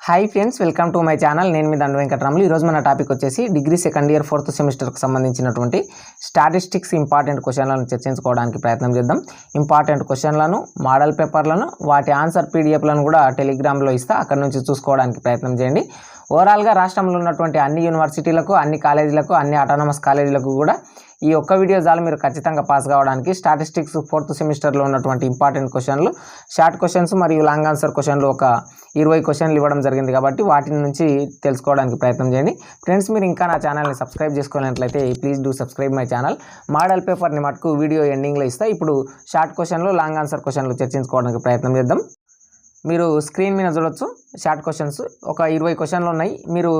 Hi friends, welcome to my channel. నేను మీ దండ వెంకటరాములు. ఈరోజు మన టాపిక్ వచ్చేసి డిగ్రీ సెకండ్ ఇయర్ 4th సెమిస్టర్కి సంబంధించినటువంటి స్టాటిస్టిక్స్ ఇంపార్టెంట్ క్వశ్చన్లను చర్చించుకోవడానికి ప్రయత్నం చేద్దాం. ఇంపార్టెంట్ క్వశ్చన్లను, మోడల్ పేపర్లను, వాటి ఆన్సర్ పీడిఎఫ్లను కూడా టెలిగ్రామ్లో ఇస్తా, అక్కడ నుంచి చూసుకోవడానికి ప్రయత్నం చేయండి. ఓవరాల్గా రాష్ట్రంలో ఉన్నటువంటి అన్ని యూనివర్సిటీలకు, అన్ని కాలేజీలకు, అన్ని ఆటోనమస్ కాలేజీలకు కూడా ఈ ఒక్క వీడియో చాలు మీరు ఖచ్చితంగా పాస్ కావడానికి. స్టాటిస్టిక్స్ 4th సెమిస్టర్లో ఉన్నటువంటి ఇంపార్టెంట్ క్వశ్చన్లు, షార్ట్ క్వశ్చన్స్ మరియు లాంగ్ ఆన్సర్ క్వశ్చన్లు ఒక 20 క్వశ్చన్లు ఇవ్వడం జరిగింది కాబట్టి వాటి నుంచి తెలుసుకోవడానికి ప్రయత్నం చేయండి. ఫ్రెండ్స్, మీరు ఇంకా నా ఛానల్ని సబ్స్క్రైబ్ చేసుకోవాలన్నట్లయితే please do subscribe my channel. Model పేపర్ని మటుకు వీడియో ఎండింగ్లో ఇస్తా. ఇప్పుడు షార్ట్ క్వశ్చన్లు, లాంగ్ ఆన్సర్ క్వశ్చన్లు చర్చించుకోవడానికి ప్రయత్నం చేద్దాం. మీరు స్క్రీన్ మీద చూడొచ్చు షార్ట్ క్వశ్చన్స్, ఒక 20 క్వశ్చన్లు ఉన్నాయి. మీరు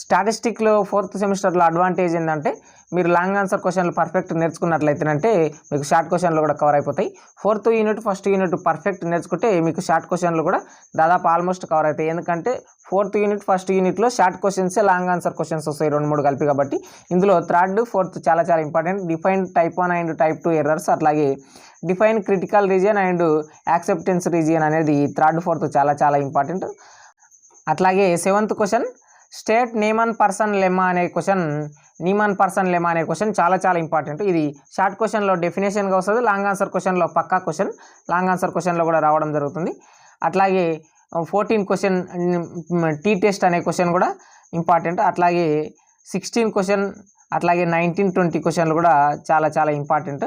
స్టాటిస్టిక్లో 4th సెమిస్టర్లో అడ్వాంటేజ్ ఏంటంటే మీరు లాంగ్ ఆన్సర్ క్వశ్చన్లు పర్ఫెక్ట్ నేర్చుకున్నట్లయితేనంటే మీకు షార్ట్ క్వశ్చన్లు కూడా కవర్ అయిపోతాయి. 4th unit, 1st unit perfect నేర్చుకుంటే మీకు షార్ట్ క్వశ్చన్లు కూడా దాదాపు ఆల్మోస్ట్ కవర్ అవుతాయి. ఎందుకంటే 4th యూనిట్, 1st యూనిట్లో షార్ట్ క్వశ్చన్సే లాంగ్ ఆన్సర్ క్వశ్చన్స్ వస్తాయి, 2-3 కలిపి. కాబట్టి ఇందులో 3rd, 4th చాలా important. Define type 1 and type 2 errors, అట్లాగే define critical region and acceptance region అనేది 3rd, 4th చాలా ఇంపార్టెంట్. అట్లాగే 7th question state Neyman Pearson lemma అనే క్వశ్చన్, నీమన్ పర్సన్ లెమ్మా అనే క్వశ్చన్ చాలా ఇంపార్టెంట్. ఇది షార్ట్ క్వశ్చన్లో డెఫినేషన్గా వస్తుంది, లాంగ్ ఆన్సర్ క్వశ్చన్లో పక్కా క్వశ్చన్, లాంగ్ ఆన్సర్ క్వశ్చన్లో కూడా రావడం జరుగుతుంది. అట్లాగే 14 క్వశ్చన్ టీ టెస్ట్ అనే క్వశ్చన్ కూడా ఇంపార్టెంట్. అట్లాగే 16 క్వశ్చన్, అట్లాగే 19, 20 క్వశ్చన్లు కూడా చాలా important.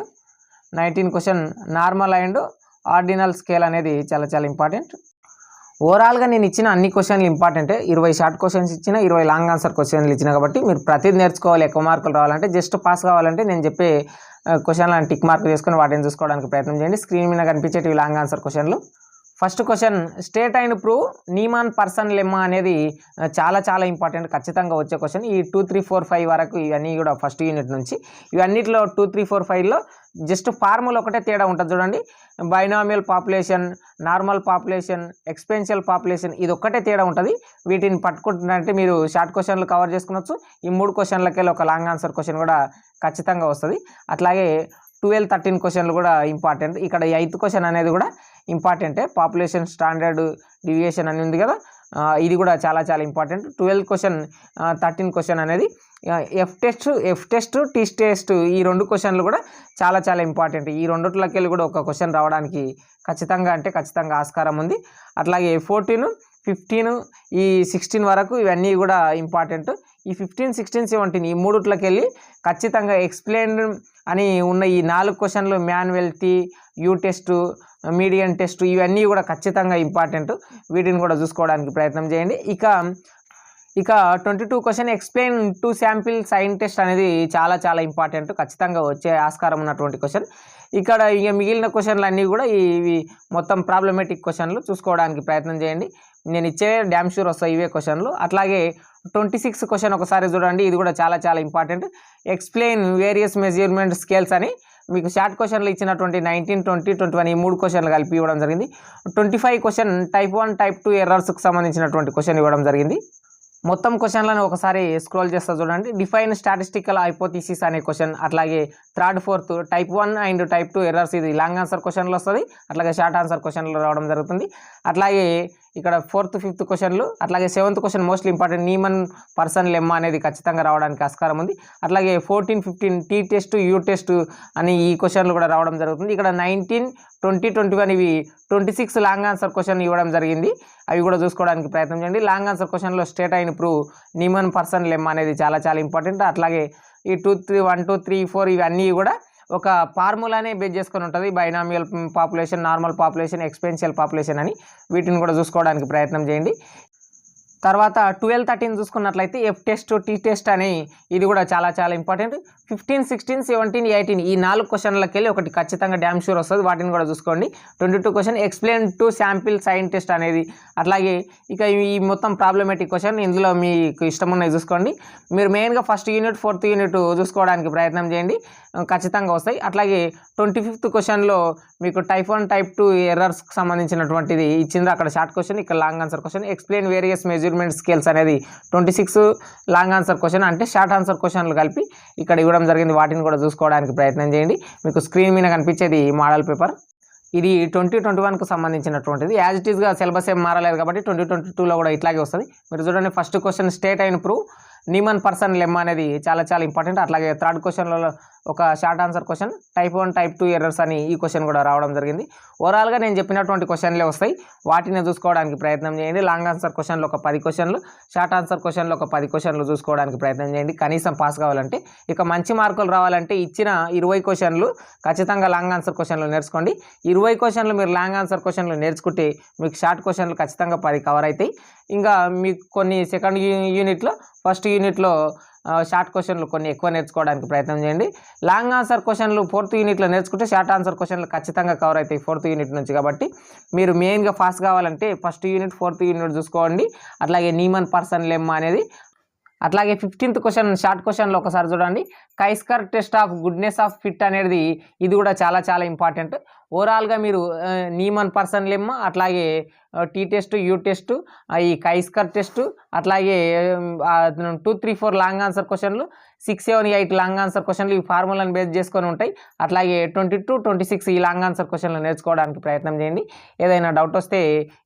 19 question normal and ordinal scale అనేది చాలా ఇంపార్టెంట్. ఓవరాల్గా నేను ఇచ్చిన అన్ని క్వశ్చన్లు ఇంపార్టెంటే. 20 షార్ట్ క్వశ్చన్స్ ఇచ్చిన, 20 లాంగ్ ఆన్సర్ క్వశ్చన్లు ఇచ్చిన. కాబట్టి మీరు ప్రతిదీ నేర్చుకోవాలి. ఎక్కువ మార్కులు రావాలంటే, జస్ట్ పాస్ కావాలంటే నేను చెప్పే క్వశ్చన్లను టిక్ మార్క్ చేసుకొని వాటిని చూసుకోవడానికి ప్రయత్నం చేయండి. స్క్రీన్ మీద కనిపించేటివి లాంగ్ ఆన్సర్ క్వశ్చన్లు. First question state and prove Neyman Pearson lemma అనేది చాలా ఇంపార్టెంట్, ఖచ్చితంగా వచ్చే క్వశ్చన్. ఈ 2, 3, 4, 5 వరకు ఇవన్నీ కూడా 1st యూనిట్ నుంచి. ఇవన్నిటిలో 2, 3, 4, 5లో జస్ట్ ఫార్ములా ఒకటే తేడా ఉంటుంది చూడండి. Binomial population, normal population, exponential population, ఇది ఒక్కటే తేడా ఉంటుంది. వీటిని పట్టుకుంటున్నట్టే మీరు షార్ట్ క్వశ్చన్లు కవర్ చేసుకునొచ్చు. ఈ 3 క్వశ్చన్లకెళ్ళి ఒక లాంగ్ ఆన్సర్ క్వశ్చన్ కూడా ఖచ్చితంగా వస్తుంది. అట్లాగే 12, 13 క్వశ్చన్లు కూడా ఇంపార్టెంట్. ఇక్కడ 8th క్వశ్చన్ అనేది కూడా ఇంపార్టెంటే. పాపులేషన్ స్టాండర్డ్ డీవియేషన్ అని ఉంది కదా, ఇది కూడా చాలా ఇంపార్టెంట్. 12 క్వశ్చన్, 13 క్వశ్చన్ అనేది ఎఫ్ టెస్ట్, టీ టెస్ట్, ఈ 2 క్వశ్చన్లు కూడా చాలా ఇంపార్టెంట్. ఈ రెండిట్లోకి వెళ్ళి కూడా ఒక క్వశ్చన్ రావడానికి ఖచ్చితంగా ఆస్కారం ఉంది. అట్లాగే 14, 15, ఈ 16 వరకు ఇవన్నీ కూడా ఇంపార్టెంట్. ఈ 15, 16, 17 ఈ మూడిట్లోకి వెళ్ళి ఖచ్చితంగా ఎక్స్ప్లెయిన్ అని ఉన్న ఈ 4 క్వశ్చన్లు, మాన్యువాలిటీ, యూ టెస్ట్, మీడియన్ టెస్ట్, ఇవన్నీ కూడా ఖచ్చితంగా ఇంపార్టెంట్. వీటిని కూడా చూసుకోవడానికి ప్రయత్నం చేయండి. ఇక 22 question explain to sample sign test అనేది చాలా ఇంపార్టెంట్, ఖచ్చితంగా వచ్చే ఆస్కారం ఉన్నటువంటి క్వశ్చన్. ఇక్కడ ఇక మిగిలిన క్వశ్చన్లు అన్నీ కూడా ఇవి మొత్తం ప్రాబ్లమేటిక్ క్వశ్చన్లు, చూసుకోవడానికి ప్రయత్నం చేయండి. నేను ఇచ్చే డ్యామ్ షూర్ వస్తాయి ఇవే క్వశ్చన్లు. అట్లాగే 26 క్వశ్చన్ ఒకసారి చూడండి, ఇది కూడా చాలా important. Explain various measurement scales అని మీకు షార్ట్ క్వశ్చన్లు ఇచ్చినటువంటి 19, 20, 21 ఈ 3 క్వశ్చన్లు కలిపి ఇవ్వడం జరిగింది. 25 క్వశ్చన్ టైప్ 1, టైప్ 2 ఎర్రర్స్కి సంబంధించినటువంటి క్వశ్చన్ ఇవ్వడం జరిగింది. మొత్తం క్వశ్చన్లను ఒకసారి స్క్రోల్ చేస్తా చూడండి. డిఫైన్ స్టాటిస్టికల్ హైపోథిసిస్ అనే క్వశ్చన్, అట్లాగే 3rd, 4th type 1 and type 2 errors, ఇది లాంగ్ ఆన్సర్ క్వశ్చన్లు వస్తుంది. అట్లాగే షార్ట్ ఆన్సర్ క్వశ్చన్లు రావడం జరుగుతుంది. అట్లాగే ఇక్కడ 4th, 5th క్వశ్చన్లు, అట్లాగే 7th question mostly important, Neyman Pearson lemma అనేది ఖచ్చితంగా రావడానికి ఆస్కారం ఉంది. అట్లాగే 14, 15 టీ టెస్ట్, యూ టెస్ట్ అని ఈ క్వశ్చన్లు కూడా రావడం జరుగుతుంది. ఇక్కడ 19, 20, 21 ఇవి 26 లాంగ్ ఆన్సర్ క్వశ్చన్ ఇవ్వడం జరిగింది. అవి కూడా చూసుకోవడానికి ప్రయత్నం చేయండి. లాంగ్ ఆన్సర్ క్వశ్చన్లో స్టేట్ అయిన ప్రూవ్ నీమన్ పర్సన్ లెమ్మా అనేది చాలా ఇంపార్టెంట్. అట్లాగే ఈ 1, 2, 3, 4 ఇవన్నీ కూడా ఒక ఫార్ములానే బేస్ చేసుకొని ఉంటుంది. Binomial population, normal population, exponential population అని, వీటిని కూడా చూసుకోవడానికి ప్రయత్నం చేయండి. తర్వాత 12, 13 చూసుకున్నట్లయితే ఎఫ్ టెస్ట్, టీ టెస్ట్ అని ఇది కూడా చాలా ఇంపార్టెంట్. 15, 16, 17, 18 ఈ 4 క్వశ్చన్లకి వెళ్ళి ఒకటి ఖచ్చితంగా డ్యామ్ షూర్ వస్తుంది, వాటిని కూడా చూసుకోండి. 22 question explain to sample sign test అనేది. అట్లాగే ఇక ఈ మొత్తం ప్రాబ్లమేటిక్ క్వశ్చన్, ఇందులో మీకు ఇష్టం ఉన్నాయి చూసుకోండి. మీరు మెయిన్గా 1st యూనిట్, 4th యూనిట్ చూసుకోవడానికి ప్రయత్నం చేయండి, ఖచ్చితంగా వస్తాయి. అట్లాగే 25th క్వశ్చన్లో మీకు టైప్ 1, టైప్ 2 ఎర్రర్స్కి సంబంధించినటువంటిది ఇచ్చింది. అక్కడ షార్ట్ క్వశ్చన్, ఇక్కడ long answer question. Explain various measurement scales అనేది 26 లాంగ్ ఆన్సర్ క్వశ్చన్, అంటే షార్ట్ ఆన్సర్ క్వశ్చన్లు కలిపి ఇక్కడ ఇవ్వడం జరిగింది. వాటిని కూడా చూసుకోవడానికి ప్రయత్నం చేయండి. మీకు స్క్రీన్ మీద కనిపించేది మోడల్ పేపర్. ఇది 2021కు సంబంధించినటువంటిది. యాజ్ ఇట్ ఈస్గా సిలబస్ ఏం మారలేదు కాబట్టి 2022లో కూడా ఇట్లాగే వస్తుంది. మీరు చూడండి, ఫస్ట్ క్వశ్చన్ స్టేట్ అయిన ప్రూవ్ నీమన్ పర్సన్ లెమ్మా అనేది చాలా చాలా ఇంపార్టెంట్. అట్లాగే థర్డ్ క్వశ్చన్లలో ఒక short answer question, type 1 type 2 errors అని ఈ క్వశ్చన్ కూడా రావడం జరిగింది. ఓవరాల్గా నేను చెప్పినటువంటి క్వశ్చన్లే వస్తాయి, వాటిని చూసుకోవడానికి ప్రయత్నం చేయండి. లాంగ్ ఆన్సర్ క్వశ్చన్లు ఒక 10 క్వశ్చన్లు, షార్ట్ ఆన్సర్ క్వశ్చన్లు ఒక 10 క్వశ్చన్లు చూసుకోవడానికి ప్రయత్నం చేయండి. కనీసం పాస్ కావాలంటే, ఇక మంచి మార్కులు రావాలంటే ఇచ్చిన 20 క్వశ్చన్లు ఖచ్చితంగా లాంగ్ ఆన్సర్ క్వశ్చన్లు నేర్చుకోండి. 20 క్వశ్చన్లు మీరు లాంగ్ ఆన్సర్ క్వశ్చన్లు నేర్చుకుంటే మీకు షార్ట్ క్వశ్చన్లు ఖచ్చితంగా 10 కవర్ అవుతాయి. ఇంకా మీకు కొన్ని సెకండ్ యూనిట్లో, ఫస్ట్ యూనిట్లో షార్ట్ క్వశ్చన్లు కొన్ని ఎక్కువ నేర్చుకోవడానికి ప్రయత్నం చేయండి. లాంగ్ ఆన్సర్ క్వశ్చన్లు 4th యూనిట్లో నేర్చుకుంటే షార్ట్ ఆన్సర్ క్వశ్చన్లు ఖచ్చితంగా కవర్ అవుతాయి 4th యూనిట్ నుంచి. కాబట్టి మీరు మెయిన్గా ఫాస్ట్ కావాలంటే ఫస్ట్ యూనిట్ 4th యూనిట్ చూసుకోండి. అట్లాగే నీమన్ పర్సన్ లెమ్మా అనేది, అట్లాగే 15th క్వశ్చన్ షార్ట్ క్వశ్చన్లో ఒకసారి చూడండి. Chi square test of goodness of fit అనేది ఇది కూడా చాలా చాలా ఇంపార్టెంట్. ఓవరాల్గా మీరు నీమన్ పర్సన్ లెమ్మా, అట్లాగే టీ టెస్ట్, యూ టెస్ట్, ఈ కైస్కర్ టెస్ట్, అట్లాగే 2, 3, 4 లాంగ్ ఆన్సర్ క్వశ్చన్లు, 6, 7, 8 లాంగ్ ఆన్సర్ క్వశ్చన్లు ఈ ఫార్ములాను బేస్ చేసుకొని ఉంటాయి. అట్లాగే 22, 26 ఈ లాంగ్ ఆన్సర్ క్వశ్చన్లు నేర్చుకోవడానికి ప్రయత్నం చేయండి. ఏదైనా డౌట్ వస్తే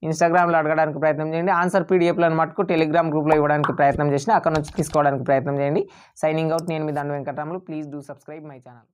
ఇన్స్టాగ్రామ్లో అడగడానికి ప్రయత్నం చేయండి. ఆన్సర్ పీడిఎఫ్లను మటుకు టెలిగ్రామ్ గ్రూప్లో ఇవ్వడానికి ప్రయత్నం చేసిన, అక్కడ నుంచి తీసుకోవడానికి ప్రయత్నం చేయండి. సైనింగ్ అవుట్, నేను మీ దండు Venkataramulu. Please do subscribe my channel.